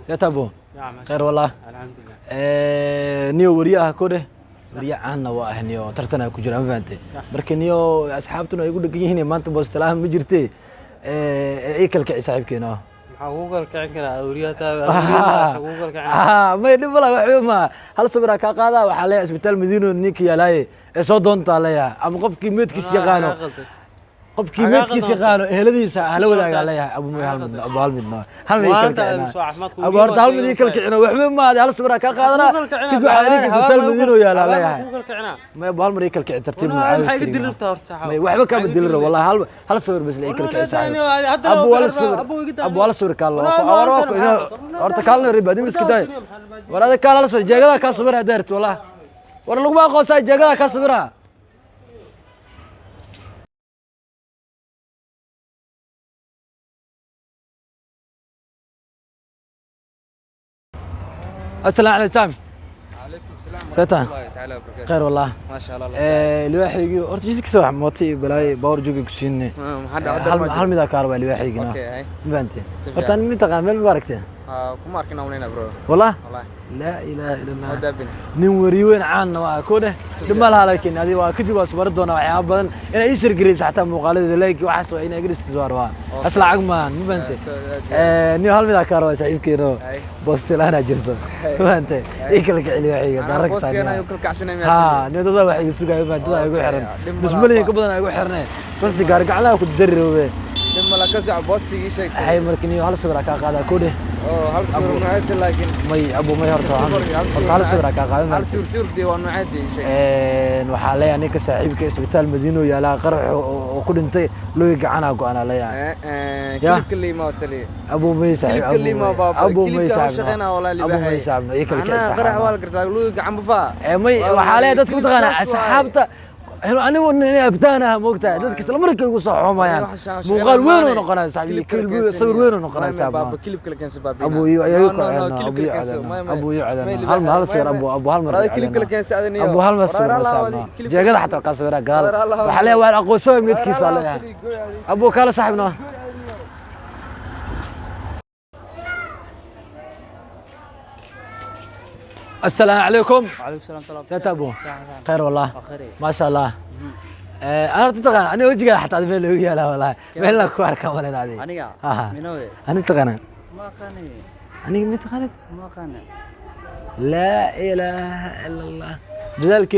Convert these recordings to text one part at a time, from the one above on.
سيتابو نعم خير والله الحمد لله نيو ورياها كوده وريا عنا waa niyo tartana ku jira ma faantay marka niyo asxaabtuna ay ugu dhagan yihiin maanta boostalaha ma jirtay ay kala kicay saaxiibkeena maxaa ugu kala kicin karaa awriyada ugu kala kicin ma dhib wala wax ma hal sabir ka qaada waxa la isbitaal Madiino ninka yaalay ee soo doonta leeyahay ama qofkii meedkiisa yaqaano qofkii meedkiisa yaqaano eheladiisa hala wadaaga leeyahay abu halmidna hal mid kala kicina abu horta hal mid kala kicina wax ma hal sabir ka qaadana dib waxa ninka isbitaal Madiino yaala leeyahay ma hal mar kala kicin tartiib ma maxay ka dilirta horta saxaab waxba ka bedel wallahi hal sabir bas la kala kicin abu wala sabir ka horta kaalna riba dim iska day warada kaala la soo jeegada ka sabir hadeerto wallahi war lagu ma aqoonsan jeegada ka sabira السلام عليكم سامي عليكم السلام ورحمة الله تعالى وبركاته خير والله ما شاء الله الواحد horta jidka soo xamootay balay bawr jooga ku siinay hal mid ka arba الواحد اوكي ما انت horta aan mid taqaan meel baaragtay kuma arkin awleena bro والله والله لا اله الا الله ودابين nin wariweyn caan waa ko dheh dhima laha laakiin adi waa kadib waa sabar doona waxyaabo badan inay ii shirgireysa xataa muuqaalada like waxaas waa inay garisto soo arwaa asla cagmaan ma bante nin hal mid ka arba saaxiibkeeno boostelana jirto ma bante ee kala kicili waxiga daragta boostelana ay kala kacsanay ha nin dad waxiga sugaay ma dad ay ugu xiran bismillah ka badan ay ugu xirnay bas gaar gacalaha ku darroobe dhima la ka soo boosigi sheegtay ay markii hal sabir ka qaada ko dheh هل صور نوعية لكن مي أبو مي هرتو هل صور كقاعد هل صور دي ونوعية شيء وحاليا أنا كساعيب كإسبيتال مدينة يلا قرح وكل أنت لو يقعنا قانا ليا كل ما تلي أبو مي ساعيب كل ما بابا أبو مي ساعب أبو مي ساعب أنا قرح والقرط لو يقعن بفا مي وحاليا تدخل تغنى أصحابته أنا وأنا أفتانا موقتها ذاتك سلام مركب وصح ما مقال وين ونقنا صاحبي كل صور وين ونقنا بابا كليب كل كان سبب أبو يعد هل صور أبو هل كليب كل كان ساعدني أبو هل صور جاء حتى قصورة قال وحليه وأنا أقوسه ميت كيس عليه أبو كلا صاحبنا السلام عليكم وعليكم السلام ورحمة الله ستابو خير والله ما شاء الله أنا تتقن أنا وجهي حتى هذا اللي وجهي لا والله ما لك كوار كمان هذه أنا منوي أنا تتقن ما قاني أنا متقن ما قاني لا إله إلا الله ذلك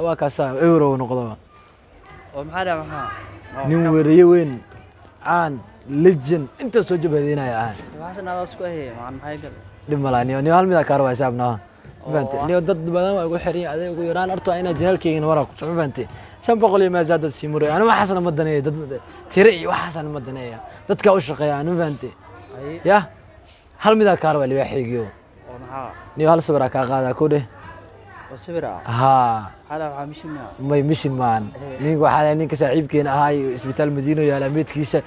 وكاسا يورو نقطة ومحدا محا نوري وين عن لجن أنت سوجب هذينا يا عن وحسن هذا سكوه مع محايقل لما لا نيو هل مذا كاروا حسابنا فهمت نيو ضد بدن waa ugu xiriyay adeeg ugu yaraan arto ina jeelkeen wara ku soo fahantay 500 ma zaad simure ana ma xasan madanay dad tire iyo waxasan madanay dadka u shaqeeyaan ma fahantay ya hal mid kaar wali waxigiyo niyo hal sabra ka qaada ku dheh sabra ha hada waxa mishina may mishin maan ninka waxa ninka saaxiibkeen ahay isbitaal Madiino yaala meedkiisa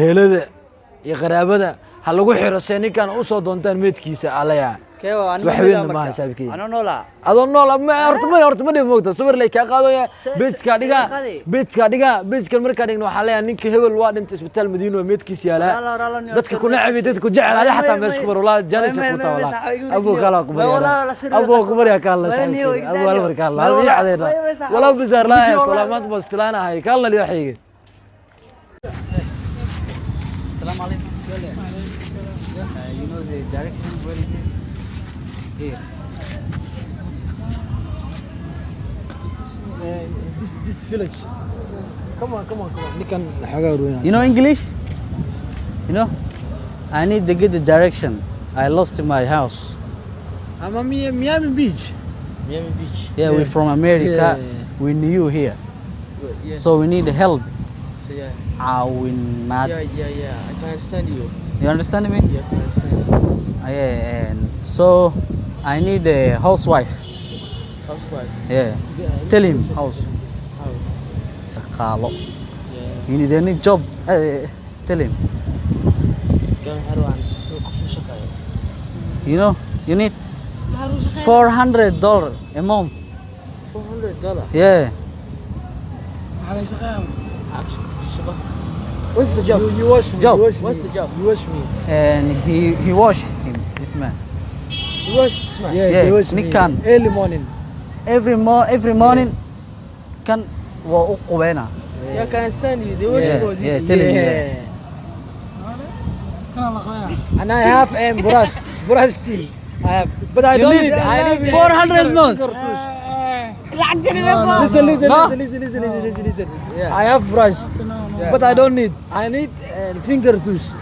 heelada iyo qaraabada ha lagu xiro ninkan u soo doontaan meedkiisa alaya waxweyn ma xisaabikiin ana noola adoo noola ma horta ma dhimoogto sawir lay ka qaadaya beedka dhiga marka dhigno waxa leeyahay ninka hebel waa dhintay isbitaal Madiino meedkiisa yaala dadka ku nacbi dadku jecel hada xataa mees ku wala janis ku taala abu kala qubari ya kala abu alwar kala hal yaadayna wala bizar la salaamad bastilana hay kala li waxiga السلام عليكم you know the direction where it is here this village come on nikan xaga ruina you know English you know I need to get the direction I lost in my house I'm Miami Beach yeah we're from America we knew here so we need help so yeah عاونات yeah I can understand you you understand me yeah I can understand yeah and so I need a housewife yeah tell him house shaqaalo you need any job tell him you know you need $400 a month $400 yeah what's the job you wash me Job. what's the job and he wash him this man. You wash this man. Yeah, they wash me Nikan. early morning. Every morning kan waa u qubayna. Yeah, I can understand you. They wash for Yeah, this. tell him. Yeah. And I have brush still. I have, but I don't need. I need 400 months. Listen, No. listen. Yeah. I have brush, but I don't need. I need finger tools.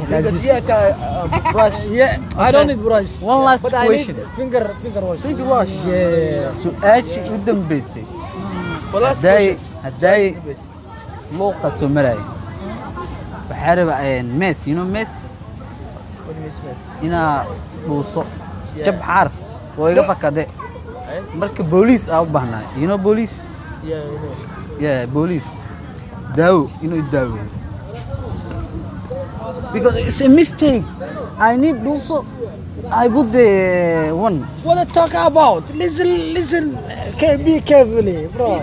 Like Because this. here I can brush. Yeah, I don't need brush. One last But I question. need finger wash. Finger wash. Yeah. Su-aasha u dambeysay For last question. hadday The best. luuqa soo maraya waxaa raba mes you know mes What do you smell? inaa dhuuso Yeah. jab xaar oo iga fakade marka booliis aa u baahnaa you know booliis Yeah, you know. yeah booliis daawo inuu daaweeyo because it's a mistake I need dhuuso I put the one What I talk about? Listen. Be carefully, bro.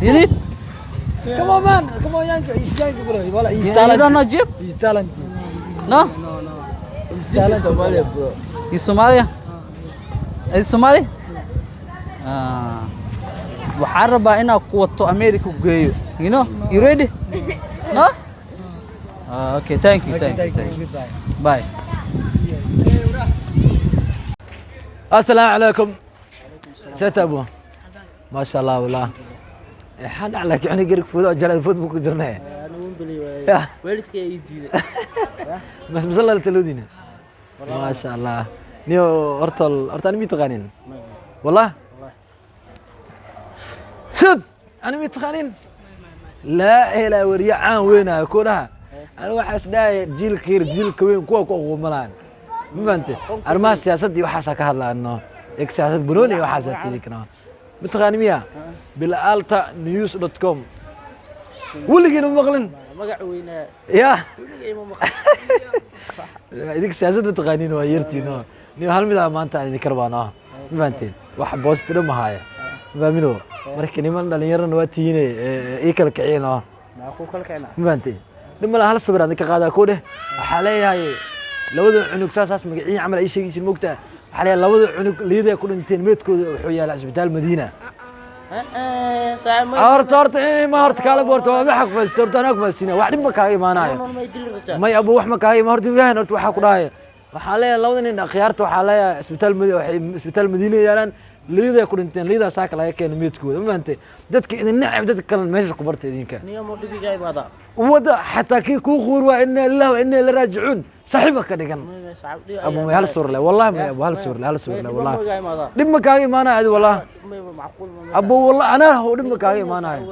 you need Come on, man. Come on, Yankee, bro. Well, he's you don't talented. know Jeep He's talented. no He's This is talented. Somalia, bro. you Somalia is Somali waxaan rabaa inaa ku wato America ku geeyo you know you ready no okay thank you Goodbye. bye السلام عليكم سيت ابو ما شاء الله والله حد عليك يعني قرق فوز جلد فوز بك جرناه أنا مو بلي يا. ويلتك يدي. بس مصلى التلودين ما شاء الله نيو ارتل ميت غانين والله سد انا ميت غانين لا اله وريا عان وينها كونها انا waxaas dhaay jiilka weyn kuwa ku quumalaan مفهمت ارما سياستي waxaas ka hadlaano siyaasad burooni waxaas tiidikna متغانمية بالالتا news.com ولقينا مقلن مقع وينا. يا ولقي ما مقع. idinka siyaasad ma taqaaniin waa yartiino niyo hal mid ah maanta aan idin karbaano ma fahanteen wax boostiro ma haya ma fahamino marka niman dhalinyarana waa tihiine ii kala kiciino ما أخو كل كنا. ma fahanteen dhimala hal sawir aan ka qaadaa ko dheh waxaa leeyahay labada cunug saasaas magaciin camal ay sheegaysiin moogtaa waxaa leeyahay labada cunug liiday ku dhinteen meedkooda wuxuu yaalaa isbitaal Madiina ساعة ما. horta ma horta kala boorto waa xaq faysto horta anag maasina wax dhib ma kaaga imaanayo ما يدري رجع. may abu wax ma kaaga imaan horta wiyahan horta waxa ku dhahay waxaa leeyahay labada nin akhyaarta waxaa leeyahay isbitaal Madiina yaalaan liiday ku dhinteen liidaa saaka laga keenay meedkooda ma fahamtay dadka idin nacab dadka kale meesha ku bartay idinka نيوم ودي جاي بعدا. wada xataa kii ku quur waa inna lillahi wa inna ilaihi raaji'uun saaxiiba ka dhigan ما صعب. abu may hal suur leh wallahi may abu hal suur leh wallahi ما جاي بعدا. dhib ma kaaga imaanayo adi wallahi ما معقول ما. abu wallahi ana ho dhib ma kaaga imaanayo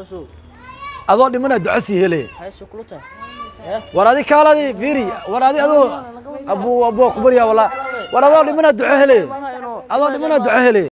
adoo dhimana duco sii helay هاي شوكولاتة. war adi kaaladi fiiri war adi adoo abu kubariya wallahi war adoo dhimana duco helay adoo dhimana duco helay